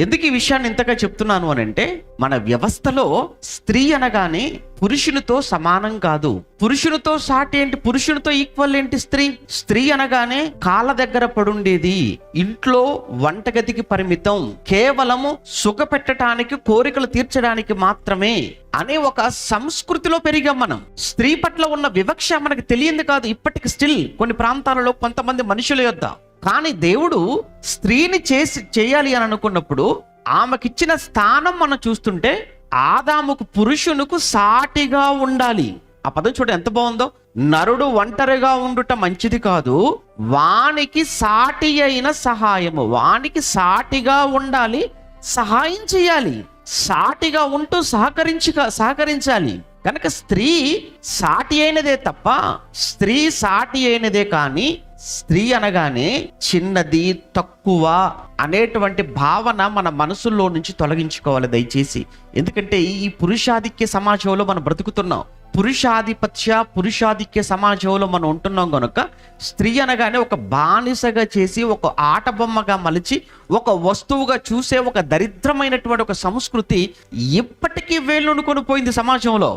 ఎందుకు ఈ విషయాన్ని ఇంతగా చెప్తున్నాను అని అంటే, మన వ్యవస్థలో స్త్రీ అనగానే పురుషునితో సమానం కాదు. పురుషునితో సాటి ఏంటి, పురుషునితో ఈక్వల్ ఏంటి స్త్రీ? స్త్రీ అనగానే కాళ్ళ దగ్గర పడుండేది, ఇంట్లో వంటగదికి పరిమితం, కేవలము సుఖ పెట్టడానికి, కోరికలు తీర్చడానికి మాత్రమే అనే ఒక సంస్కృతిలో పెరిగాం మనం. స్త్రీ పట్ల ఉన్న వివక్ష మనకు తెలియంది కాదు ఇప్పటికి. స్టిల్ కొన్ని ప్రాంతాలలో కొంతమంది మనుషుల యొద్ద. కానీ దేవుడు స్త్రీని చేయాలి అని అనుకున్నప్పుడు ఆమెకిచ్చిన స్థానం మనం చూస్తుంటే, ఆదాముకు పురుషునికి సాటిగా ఉండాలి. ఆ పదం చూడ ఎంత బాగుందో. నరుడు ఒంటరిగా ఉండుట మంచిది కాదు, వానికి సాటి అయిన సహాయము. వానికి సాటిగా ఉండాలి, సహాయం చేయాలి, సాటిగా ఉంటూ సహకరించాలి. కనుక స్త్రీ సాటి అయినదే తప్ప, స్త్రీ సాటి అయినదే కానీ స్త్రీ అనగానే చిన్నది, తక్కువ అనేటువంటి భావన మన మనసుల్లో నుంచి తొలగించుకోవాలి దయచేసి. ఎందుకంటే ఈ పురుషాధిక్య సమాజంలో మనం బ్రతుకుతున్నాం. పురుషాధిక్య సమాజంలో మనం ఉంటున్నాం కనుక స్త్రీ అనగానే ఒక బానిసగా చేసి, ఒక ఆట బొమ్మగా మలిచి, ఒక వస్తువుగా చూసే ఒక దరిద్రమైనటువంటి ఒక సంస్కృతి ఇప్పటికీ వేళ్ళునుకొని పోయింది సమాజంలో.